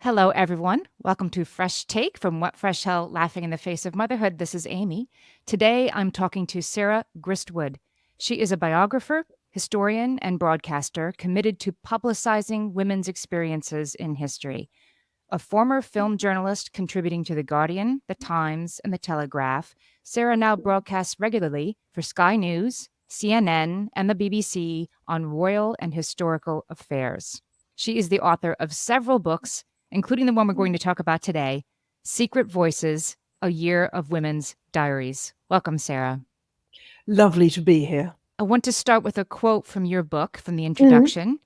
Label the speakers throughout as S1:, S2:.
S1: Hello, everyone. Welcome to Fresh Take from What Fresh Hell Laughing in the Face of Motherhood. This is Amy. Today, I'm talking to Sarah Gristwood. She is a biographer, historian, and broadcaster committed to publicizing women's experiences in history. A former film journalist contributing to The Guardian, The Times, and The Telegraph, Sarah now broadcasts regularly for Sky News, CNN, and the BBC on royal and historical affairs. She is the author of several books, including the one we're going to talk about today, Secret Voices, A Year of Women's Diaries. Welcome, Sarah.
S2: Lovely to be here.
S1: I want to start with a quote from your book, from the introduction.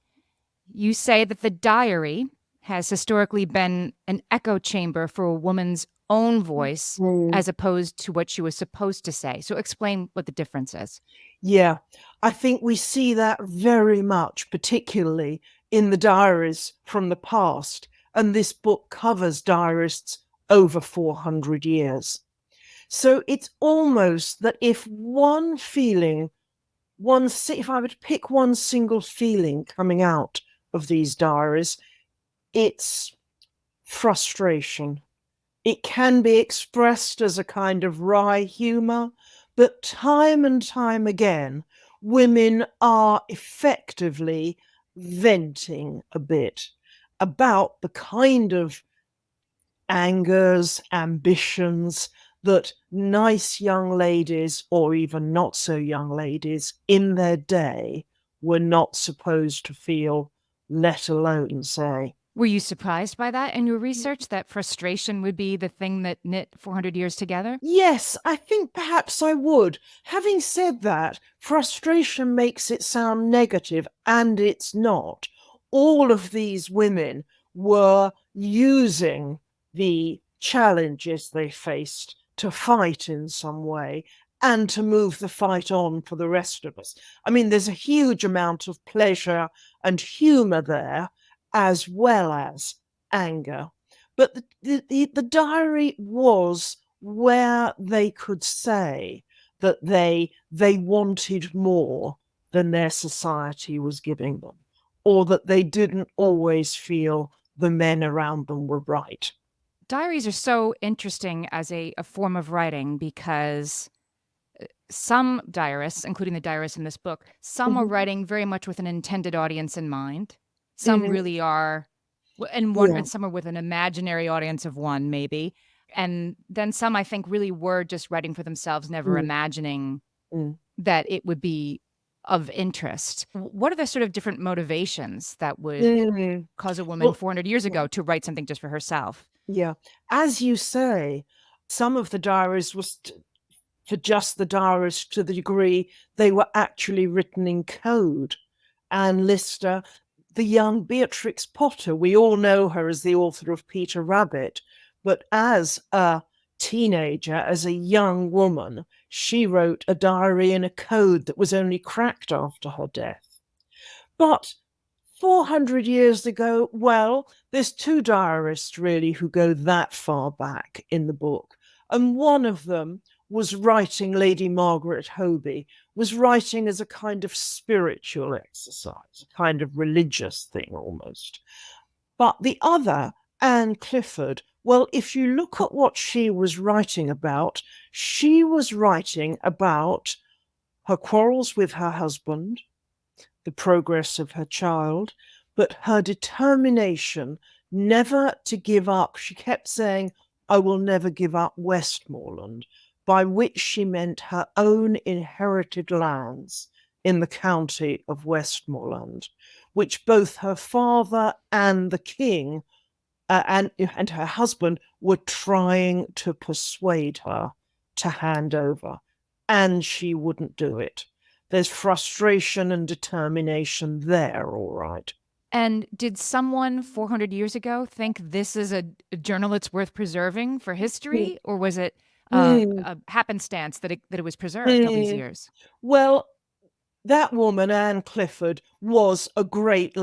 S1: You say that the diary has historically been an echo chamber for a woman's own voice as opposed to what she was supposed to say. So explain what the difference is.
S2: Yeah, I think we see that very much, particularly in the diaries from the past. And this book covers diarists over 400 years. So it's almost that if one feeling, if I were to pick one single feeling coming out of these diaries, it's frustration. It can be expressed as a kind of wry humor, but time and time again, women are effectively venting a bit about the kind of angers, ambitions that nice young ladies, or even not so young ladies in their day, were not supposed to feel, let alone say.
S1: Were you surprised by that in your research, that frustration would be the thing that knit 400 years together?
S2: Yes, I think perhaps I would. Having said that, frustration makes it sound negative, and it's not. All of these women were using the challenges they faced to fight in some way and to move the fight on for the rest of us. I mean, there's a huge amount of pleasure and humor there, as well as anger. But the diary was where they could say that they wanted more than their society was giving them, or that they didn't always feel the men around them were right.
S1: Diaries are so interesting as a form of writing because some diarists, including the diarists in this book, some are writing very much with an intended audience in mind. Some really are, and some are with an imaginary audience of one, maybe. And then some, I think, really were just writing for themselves, never imagining that it would be of interest. What are the sort of different motivations that would cause a woman
S2: Well,
S1: 400 years ago to write something just for herself?
S2: yeah, as you say, some of the diaries was for just the diaries to the degree they were actually written in code. Anne Lister, the young Beatrix Potter, we all know her as the author of Peter Rabbit, but as a teenager, as a young woman, she wrote a diary in a code that was only cracked after her death. But 400 years ago, well, there's two diarists really who go that far back in the book. And one of them was writing, Lady Margaret Hoby, was writing as a kind of spiritual exercise, a kind of religious thing almost. But the other, Anne Clifford, well, if you look at what she was writing about, she was writing about her quarrels with her husband, the progress of her child, but her determination never to give up. She kept saying, I will never give up Westmoreland, by which she meant her own inherited lands in the county of Westmoreland, which both her father and the king and her husband were trying to persuade her to hand over, and she wouldn't do it. There's frustration and determination there, all right.
S1: And did someone 400 years ago think this is a journal that's worth preserving for history, or was it a happenstance that it was preserved all these years?
S2: Well, that woman, Anne Clifford, was a great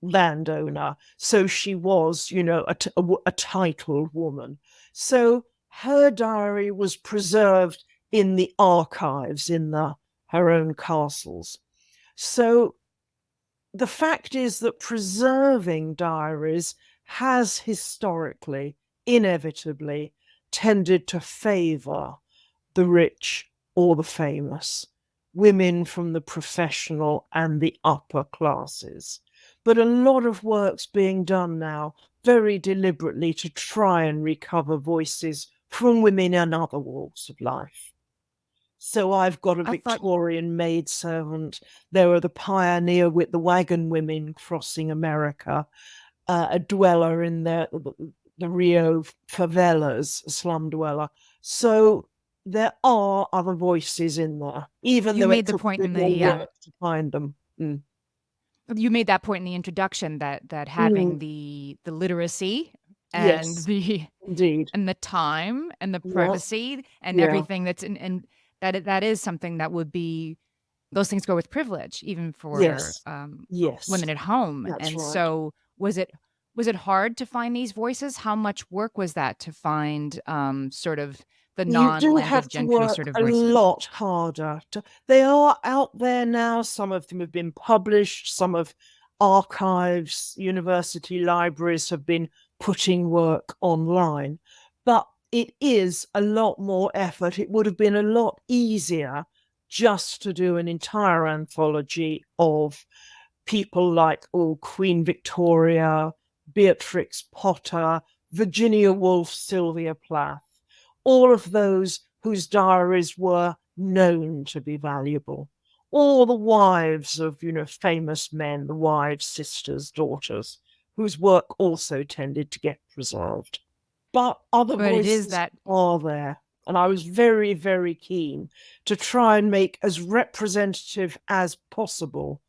S2: landowner. So she was, a titled woman. So her diary was preserved in the archives in her own castles. So the fact is that preserving diaries has historically, inevitably, tended to favor the rich or the famous, women from the professional and the upper classes. But a lot of work's being done now very deliberately to try and recover voices from women in other walks of life. So I've got a
S1: I thought
S2: Victorian maidservant. There are the pioneer with the wagon women crossing America, a dweller in the Rio favelas, a slum dweller. So there are other voices in there, even
S1: you
S2: though it
S1: made the
S2: took a
S1: point
S2: bit
S1: in
S2: more
S1: the
S2: work to find them. Mm.
S1: you made that point in the introduction that having
S2: Mm.
S1: the literacy and
S2: Yes,
S1: the
S2: indeed.
S1: and the time and the
S2: Yeah,
S1: privacy and
S2: yeah.
S1: everything that's in and that is something that would be those things go with privilege even for
S2: Yes, yes.
S1: women at home.
S2: That's
S1: And
S2: right.
S1: so was it hard to find these voices? How much work was that to find sort of the
S2: You do have
S1: non-landed
S2: to
S1: gentry
S2: work
S1: sort of
S2: a
S1: voices?
S2: lot harder. They are out there now. Some of them have been published. Some of archives, university libraries have been putting work online. But it is a lot more effort. It would have been a lot easier just to do an entire anthology of people like Queen Victoria, Beatrix Potter, Virginia Woolf, Sylvia Plath, all of those whose diaries were known to be valuable. All the wives of, famous men, the wives, sisters, daughters, whose work also tended to get preserved. But other
S1: But it is
S2: voices
S1: that
S2: are there. And I was very, very keen to try and make as representative as possible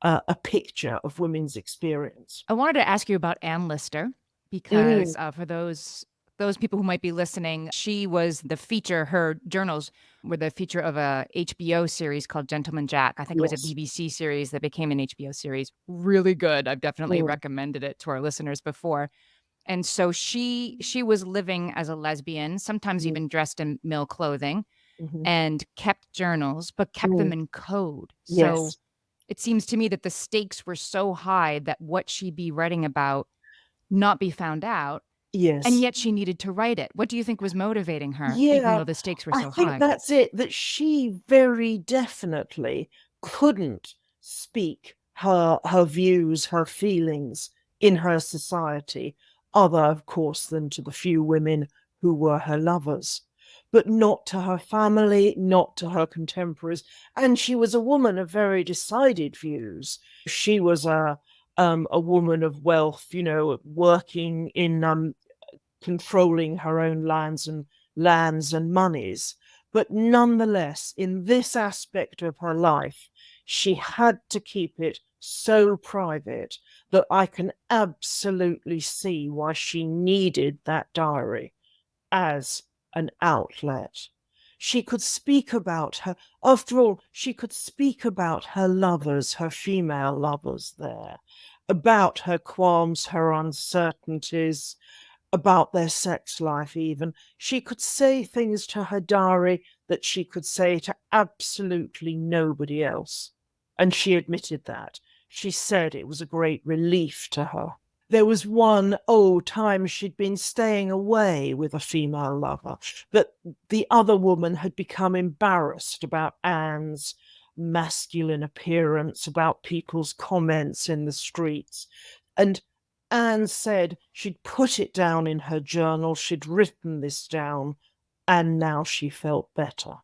S2: a picture of women's experience.
S1: I wanted to ask you about Anne Lister
S2: Mm,
S1: because for those people who might be listening, she was the feature. Her journals were the feature of a HBO series called Gentleman Jack. I think it was a
S2: yes.
S1: BBC series that became an HBO series. Really good. I've definitely
S2: Mm,
S1: recommended it to our listeners before. And so she was living as a lesbian, sometimes
S2: mm,
S1: even dressed in male clothing,
S2: mhm,
S1: and kept journals, but kept them
S2: mm,
S1: in code. So
S2: yes.
S1: it seems to me that the stakes were so high that what she'd be writing about not be found out, and
S2: Yes.
S1: yet she needed to write it. What do you think was motivating her, even
S2: Yeah,
S1: though the stakes were
S2: I
S1: so
S2: think
S1: high?
S2: that's it, that she very definitely couldn't speak her views, her feelings in her society, other, of course, than to the few women who were her lovers, but not to her family, not to her contemporaries. And she was a woman of very decided views. She was a woman of wealth, working in controlling her own lands and monies. But nonetheless, in this aspect of her life, she had to keep it so private that I can absolutely see why she needed that diary as an outlet. She could speak about her, after all, she could speak about her lovers, her female lovers there, about her qualms, her uncertainties, about their sex life, even. She could say things to her diary that she could say to absolutely nobody else. And she admitted that. She said it was a great relief to her. There was one time she'd been staying away with a female lover, but the other woman had become embarrassed about Anne's masculine appearance, about people's comments in the streets. And Anne said she'd put it down in her journal, she'd written this down, and now she felt better.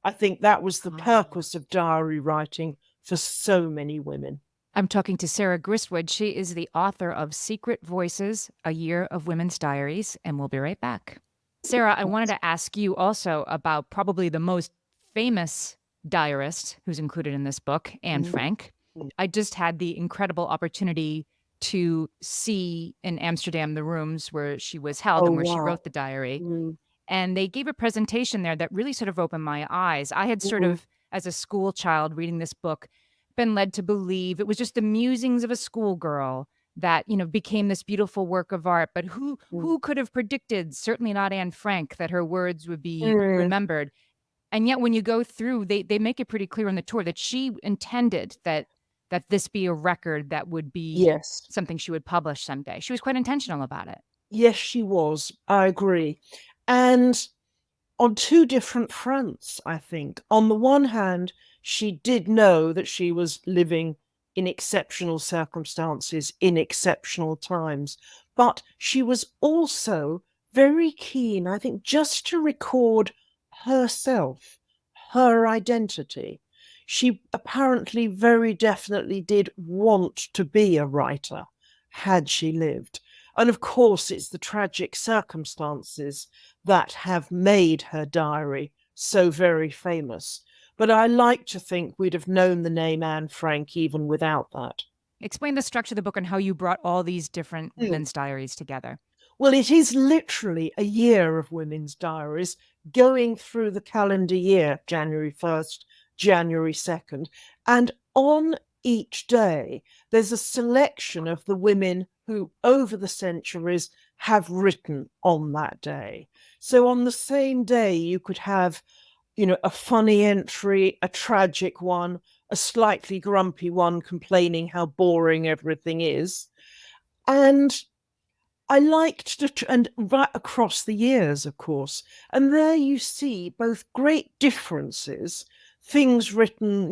S2: I think that was the
S1: Ah.
S2: purpose of diary writing for so many women.
S1: I'm talking to Sarah Gristwood. She is the author of Secret Voices, A Year of Women's Diaries, and we'll be right back. Sarah, I wanted to ask you also about probably the most famous diarist who's included in this book, Anne
S2: Mm.
S1: Frank. I just had the incredible opportunity to see in Amsterdam the rooms where she was held
S2: Oh,
S1: and where she
S2: wow.
S1: wrote the diary.
S2: Mm,
S1: And they gave a presentation there that really sort of opened my eyes. I had sort
S2: mm,
S1: of, as a school child reading this book, been led to believe it was just the musings of a schoolgirl that, became this beautiful work of art. But who
S2: mm,
S1: who could have predicted, certainly not Anne Frank, that her words would be
S2: mm,
S1: remembered? And yet when you go through, they make it pretty clear on the tour that she intended that that this be a record that would be
S2: Yes.
S1: something she would publish someday. She was quite intentional about it.
S2: Yes, she was. I agree. And on two different fronts, I think. On the one hand, she did know that she was living in exceptional circumstances, in exceptional times, but she was also very keen, I think, just to record herself, her identity. She apparently very definitely did want to be a writer had she lived. And of course, it's the tragic circumstances that have made her diary so very famous. But I like to think we'd have known the name Anne Frank even without that.
S1: Explain the structure of the book and how you brought all these different
S2: Mm.
S1: women's diaries together.
S2: Well, it is literally a year of women's diaries going through the calendar year, January 1st, January 2nd. And on each day, there's a selection of the women who, over the centuries, have written on that day. So on the same day, you could have, a funny entry, a tragic one, a slightly grumpy one complaining how boring everything is. And I liked and right across the years, of course. And there you see both great differences, things written,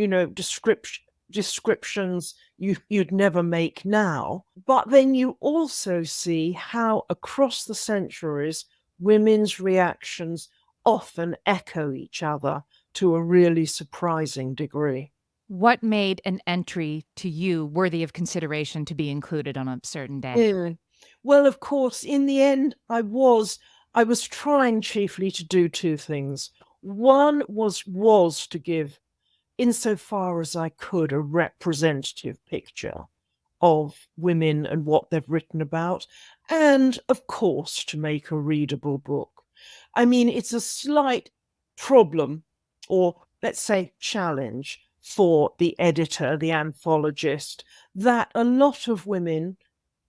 S2: descriptions you'd never make now. But then you also see how across the centuries, women's reactions often echo each other to a really surprising degree.
S1: What made an entry to you worthy of consideration to be included on a certain day?
S2: Mm. Well, of course, in the end, I was trying chiefly to do two things. One was to give, insofar as I could, a representative picture of women and what they've written about, and of course, to make a readable book. I mean, it's a slight problem, or let's say challenge, for the editor, the anthologist, that a lot of women,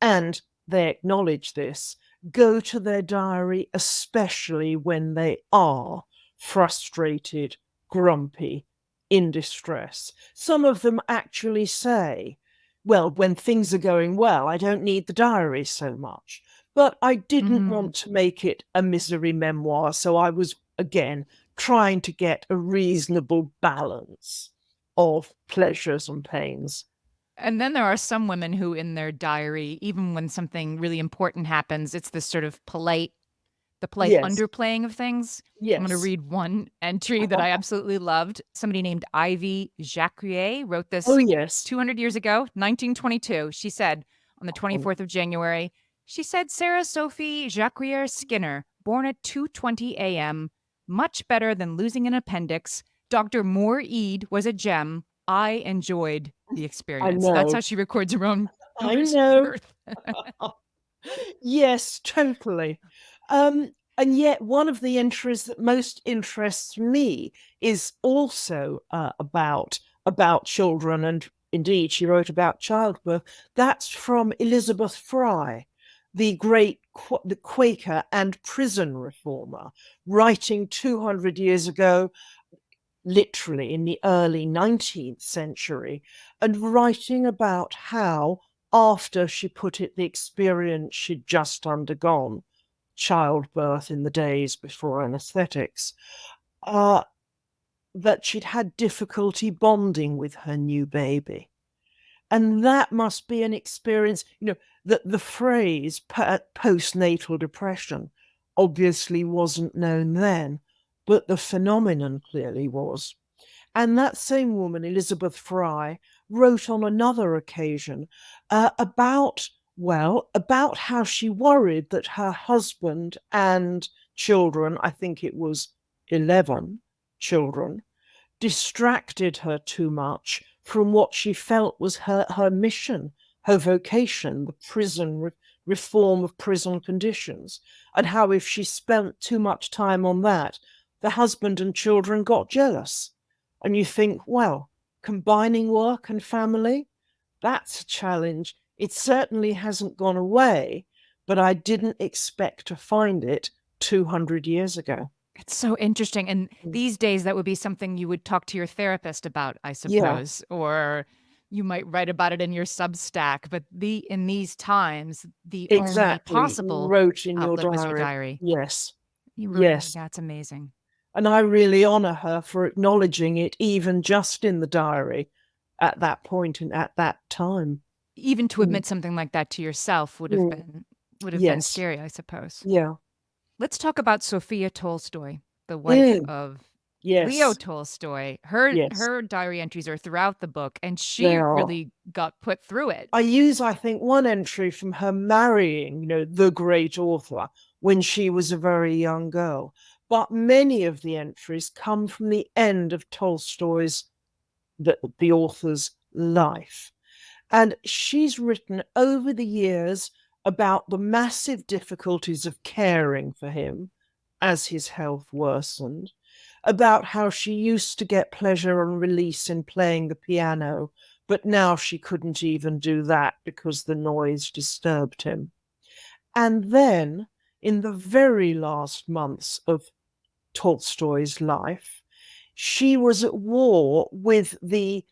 S2: and they acknowledge this, go to their diary, especially when they are frustrated, grumpy, in distress. Some of them actually say, well, when things are going well, I don't need the diary so much. But I didn't
S1: Mm-hmm.
S2: want to make it a misery memoir. So I was, again, trying to get a reasonable balance of pleasures and pains.
S1: And then there are some women who, in their diary, even when something really important happens, it's this sort of the polite
S2: Yes,
S1: underplaying of things. I'm going to
S2: yes.
S1: read one entry that I absolutely loved. Somebody named Ivy Jacquier wrote
S2: Oh,
S1: this
S2: yes.
S1: 200 years ago, 1922. She said on the
S2: Oh,
S1: 24th of January, she said, Sarah Sophie Jacquier Skinner, born at 2:20 a.m., much better than losing an appendix. Dr. Moore Eade was a gem. I enjoyed the
S2: I
S1: experience. That's how
S2: know.
S1: she records her own
S2: I
S1: daughter's
S2: know.
S1: birth.
S2: Yes, totally. And yet, one of the entries that most interests me is also about children, and indeed, she wrote about childbirth. That's from Elizabeth Fry, the great the Quaker and prison reformer, writing 200 years ago, literally in the early 19th century, and writing about how, after she put it, the experience she'd just undergone, childbirth in the days before anesthetics, uh, that she'd had difficulty bonding with her new baby. And that must be an experience, that the phrase postnatal depression obviously wasn't known then, but the phenomenon clearly was. And that same woman, Elizabeth Fry, wrote on another occasion about how she worried that her husband and children, I think it was 11 children, distracted her too much from what she felt was her mission, her vocation, the reform of prison conditions, and how if she spent too much time on that, the husband and children got jealous. And you think, well, combining work and family, that's a challenge. It certainly hasn't gone away, but I didn't expect to find it 200 years ago.
S1: It's so interesting. And these days, that would be something you would talk to your therapist about, I
S2: Yeah,
S1: suppose, or you might write about it in your Substack, but in these times, the only
S2: Exactly. You
S1: possible
S2: wrote in your
S1: outlet was your
S2: diary.
S1: diary.
S2: Yes.
S1: You really
S2: Yes.
S1: that's amazing.
S2: And I really honor her for acknowledging it, even just in the diary at that point and at that time.
S1: Even to
S2: Mm.
S1: admit something like that to yourself
S2: Mm.
S1: would have been
S2: Yes.
S1: scary, I suppose.
S2: Yeah.
S1: Let's talk about Sophia Tolstoy, the wife
S2: Mm.
S1: of Leo
S2: Yes.
S1: Tolstoy. Her
S2: Yes.
S1: her diary entries are throughout the book, and
S2: They
S1: she
S2: are.
S1: really got put through it.
S2: I think, one entry from her marrying, the great author, when she was a very young girl. But many of the entries come from the end of Tolstoy's, the author's life. And she's written over the years about the massive difficulties of caring for him as his health worsened, about how she used to get pleasure and release in playing the piano, but now she couldn't even do that because the noise disturbed him. And then, in the very last months of Tolstoy's life, she was at war with the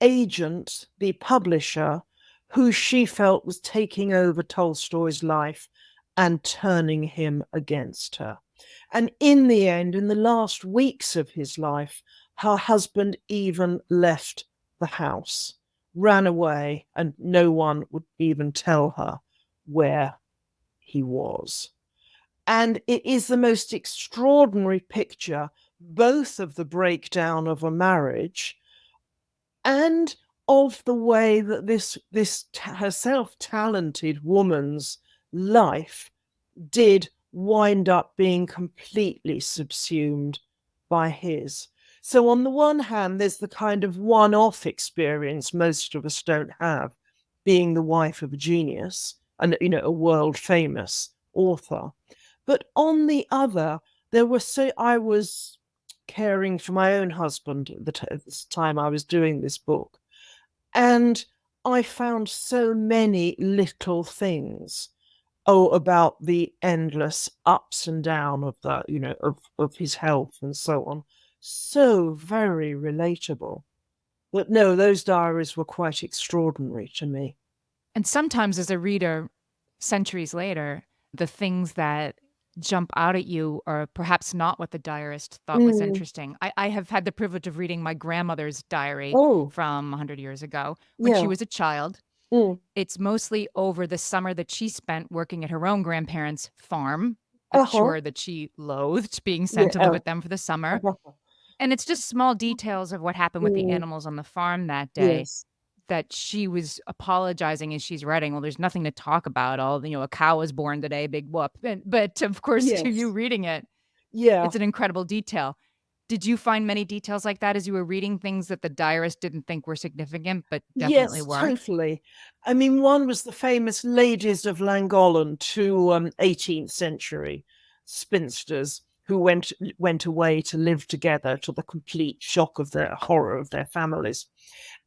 S2: agent, the publisher, who she felt was taking over Tolstoy's life and turning him against her. And in the end, in the last weeks of his life, her husband even left the house, ran away, and no one would even tell her where he was. And it is the most extraordinary picture, both of the breakdown of a marriage and of the way that this herself talented woman's life did wind up being completely subsumed by his. So, on the one hand, there's the kind of one off experience most of us don't have, being the wife of a genius and, a world famous author. But on the other, I was caring for my own husband at the time I was doing this book. And I found so many little things, about the endless ups and down of that, of his health and so on. So very relatable. But no, those diaries were quite extraordinary to me.
S1: And sometimes, as a reader, centuries later, the things that jump out at you are perhaps not what the diarist thought was
S2: Mm.
S1: interesting. I have had the privilege of reading my grandmother's diary
S2: Oh,
S1: from 100 years ago when she
S2: yeah.
S1: was a child.
S2: Mm.
S1: It's mostly over the summer that she spent working at her own grandparents' farm, a
S2: Uh-huh.
S1: chore that she loathed, being
S2: Yeah.
S1: sent to live
S2: Oh.
S1: with them for the summer.
S2: Uh-huh.
S1: And it's just small details of what happened with the
S2: Mm.
S1: animals on the farm that day
S2: Yes.
S1: that she was apologizing as she's writing. Well, there's nothing to talk about. A cow was born today, big whoop. But of course, to you
S2: Yes.
S1: reading it,
S2: Yeah.
S1: it's an incredible detail. Did you find many details like that as you were reading, things that the diarist didn't think were significant, but definitely
S2: Yes,
S1: were?
S2: totally. I mean, one was the famous ladies of Llangollen, two 18th century spinsters who went away to live together, to the complete shock of their horror of their families.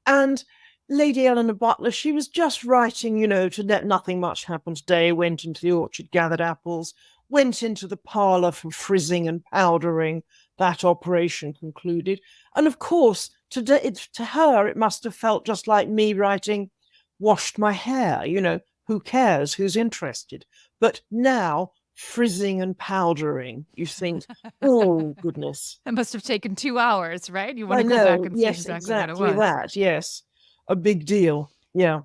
S2: And Lady Eleanor Butler, she was just writing, to let nothing much happen today, went into the orchard, gathered apples, went into the parlour for frizzing and powdering, that operation concluded. And of course, to her, it must have felt just like me writing, washed my hair, who cares, who's interested? But now, frizzing and powdering, you think, oh, goodness.
S1: It must have taken 2 hours, right? You
S2: I
S1: wanna go back
S2: know.
S1: and see
S2: Yes,
S1: exactly what it
S2: exactly
S1: was.
S2: that. Yes. A big deal. Yeah.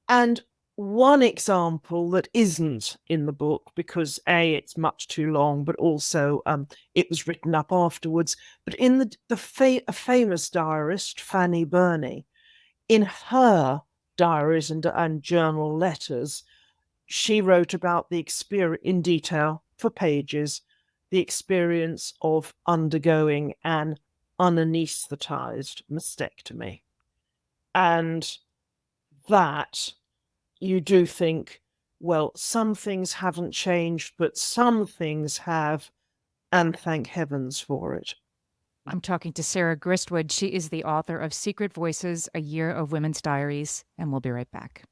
S2: And one example that isn't in the book, because A, it's much too long, but also it was written up afterwards. But in a famous diarist, Fanny Burney, in her diaries and journal letters, she wrote about the experience in detail for pages, the experience of undergoing an unanesthetized mastectomy. And that, you do think, well, some things haven't changed, but some things have, and thank heavens for it.
S1: I'm talking to Sarah Gristwood. She is the author of Secret Voices: A Year of Women's Diaries, and we'll be right back.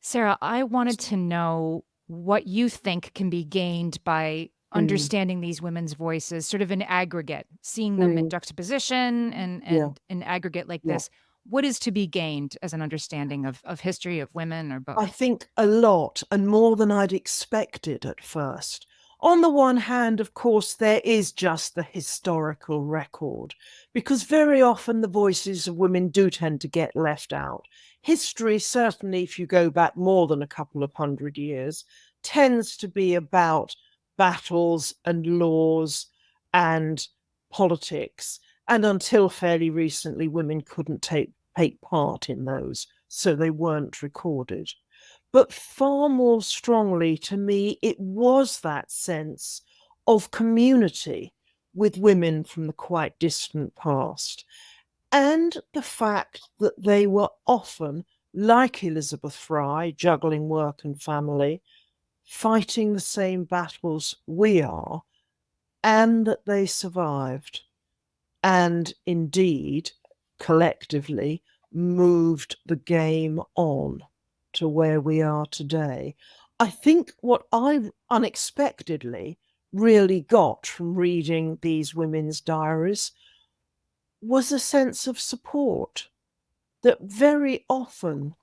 S1: Sarah, I wanted to know what you think can be gained by
S2: Mm.
S1: understanding these women's voices, sort of in aggregate, seeing them in
S2: Mm.
S1: juxtaposition
S2: Yeah,
S1: and in aggregate like
S2: yeah.
S1: this. what is to be gained as an understanding of history, of women, or
S2: I
S1: both?
S2: think a lot, and more than I'd expected at first. On the one hand, of course, there is just the historical record, because very often the voices of women do tend to get left out. History, certainly if you go back more than a couple of hundred years, tends to be about battles and laws and politics. And until fairly recently, women couldn't take part in those, so they weren't recorded. But far more strongly to me, it was that sense of community with women from the quite distant past. And the fact that they were often, like Elizabeth Fry, juggling work and family, fighting the same battles we are, and that they survived. And indeed, collectively, moved the game on to where we are today. I think what I unexpectedly really got from reading these women's diaries was a sense of support that very often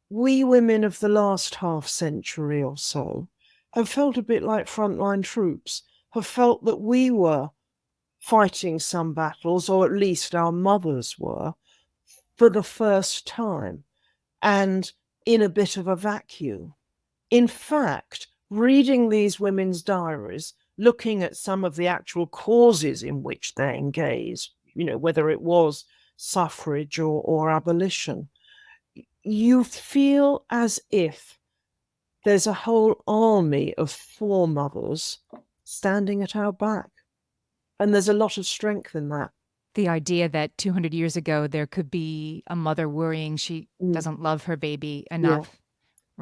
S2: we women of the last half century or so have felt a bit like frontline troops, have felt that we were fighting some battles, or at least our mothers were, for the first time and in a bit of a vacuum. In fact, reading these women's diaries, looking at some of the actual causes in which they engaged, whether it was suffrage or abolition, you feel as if there's a whole army of foremothers standing at our back. And there's a lot of strength in that.
S1: The idea that 200 years ago there could be a mother worrying she
S2: Mm,
S1: doesn't love her baby
S2: yeah,
S1: enough,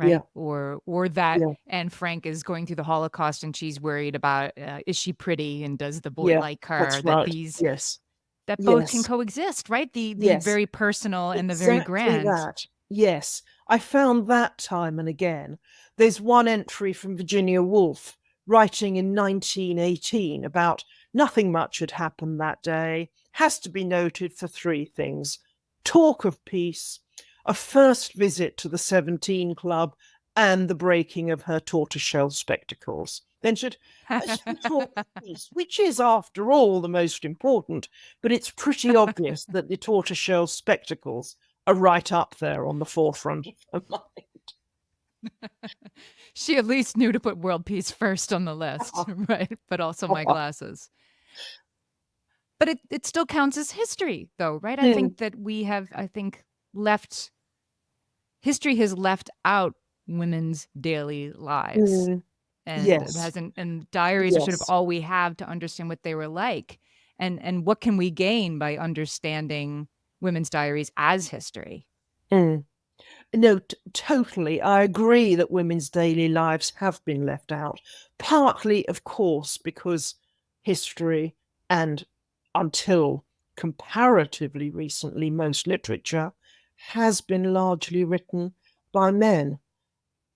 S2: yeah,
S1: right? Or that
S2: yeah,
S1: Anne Frank is going through the Holocaust and she's worried about is she pretty and does the boy
S2: yeah,
S1: like her?
S2: that's
S1: That
S2: right.
S1: these
S2: Yes,
S1: that both can
S2: yes,
S1: coexist, right? The
S2: yes.
S1: very personal and the very
S2: Exactly
S1: grand.
S2: that. Yes, I found that time and again. There's one entry from Virginia Woolf writing in 1918 about nothing much had happened that day. Has to be noted for three things: talk of peace, a first visit to the 17 Club, and the breaking of her tortoiseshell spectacles. Then should we talk of peace, which is, after all, the most important, but it's pretty obvious that the tortoiseshell spectacles are right up there on the forefront of her
S1: She at least knew to put world peace first on the list, right? But also my
S2: mind.
S1: glasses. But it still counts as history, though, right? I
S2: Mm,
S1: think that we have, I think, left history has left out women's daily lives.
S2: mm,
S1: And it
S2: yes,
S1: hasn't, and diaries are sort of
S2: yes.
S1: all we have to understand what they were like. And what can we gain by understanding women's diaries as history?
S2: Mm. No, totally. I agree that women's daily lives have been left out. Partly, of course, because history and, until comparatively recently, most literature has been largely written by men.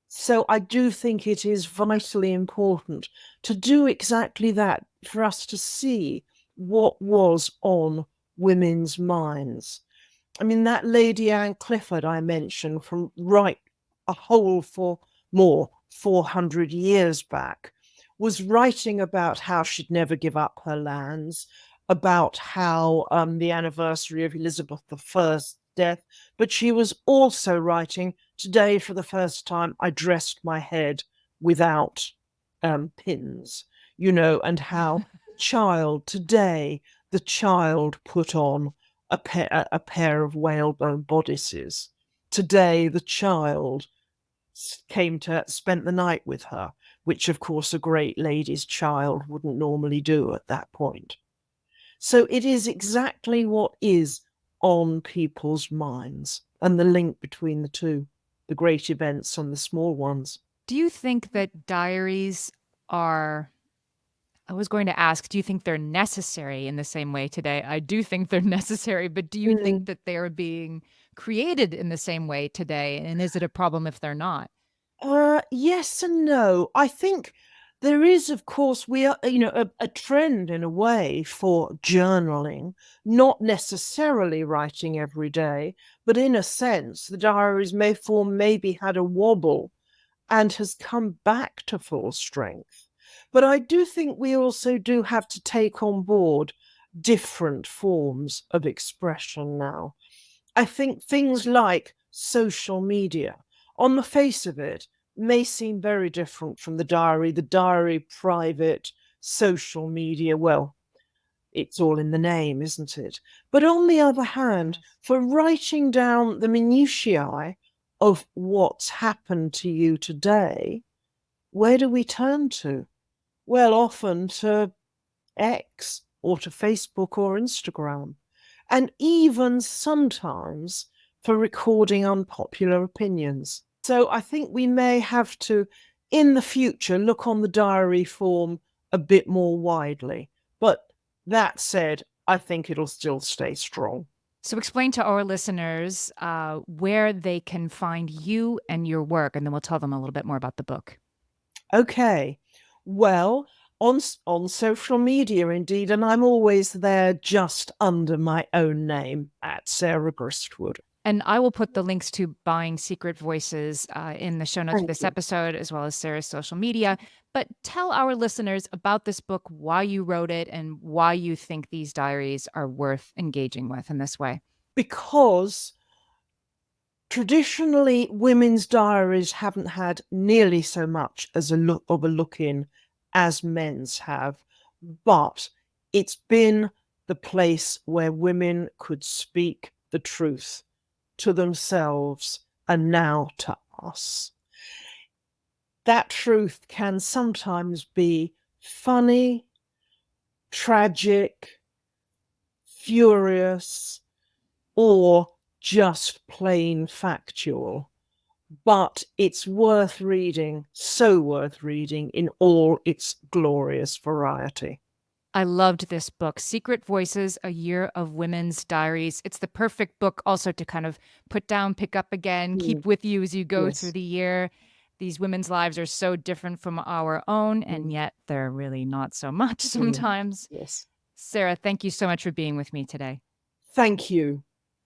S2: So I do think it is vitally important to do exactly that, for us to see what was on women's minds. I mean, that lady Anne Clifford I mentioned from right a whole for more 400 years back was writing about how she'd never give up her lands, about how the anniversary of Elizabeth I's death, but she was also writing, today for the first time I dressed my head without pins, and how child today, the child put on a pair of whalebone bodices. Today, the child came to spend the night with her, which, of course, a great lady's child wouldn't normally do at that point. So it is exactly what is on people's minds and the link between the two, the great events and the small ones.
S1: Do you think that diaries are I was going to ask, do you think they're necessary in the same way today? I do think they're necessary, but do you think
S2: Mm.
S1: that they're being created in the same way today? And is it a problem if they're not?
S2: Yes and no. I think There is, of course, we are, a trend in a way for journaling, not necessarily writing every day, but in a sense, the diaries maybe had a wobble and has come back to full strength. But I do think we also do have to take on board different forms of expression now. I think things like social media, on the face of it, may seem very different from the diary, private, social media. Well, it's all in the name, isn't it? But on the other hand,
S1: Yes.
S2: for writing down the minutiae of what's happened to you today, where do we turn to? Well, often to X or to Facebook or Instagram, and even sometimes for recording unpopular opinions. So I think we may have to, in the future, look on the diary form a bit more widely. But that said, I think it'll still stay strong.
S1: So, explain to our listeners where they can find you and your work, and then we'll tell them a little bit more about the book.
S2: Okay. Well, on social media indeed, and I'm always there just under my own name at Sarah Gristwood.
S1: And I will put the links to Buying Secret Voices in the show notes of
S2: Thank
S1: this
S2: you.
S1: episode, as well as Sarah's social media. But tell our listeners about this book, why you wrote it, and why you think these diaries are worth engaging with in this way.
S2: Because traditionally, women's diaries haven't had nearly so much as a look in as men's have, but it's been the place where women could speak the truth to themselves and now to us. That truth can sometimes be funny, tragic, furious, or just plain factual. But it's worth reading, so worth reading in all its glorious variety.
S1: I loved this book, Secret Voices, A Year of Women's Diaries. It's the perfect book also to kind of put down, pick up again,
S2: Mm,
S1: keep with you as you go through
S2: yes.
S1: the year. These women's lives are so different from our own, and
S2: Mm,
S1: yet they're really not so much
S2: mm,
S1: sometimes.
S2: yes.
S1: Sarah, thank you so much for being with me today.
S2: Thank you.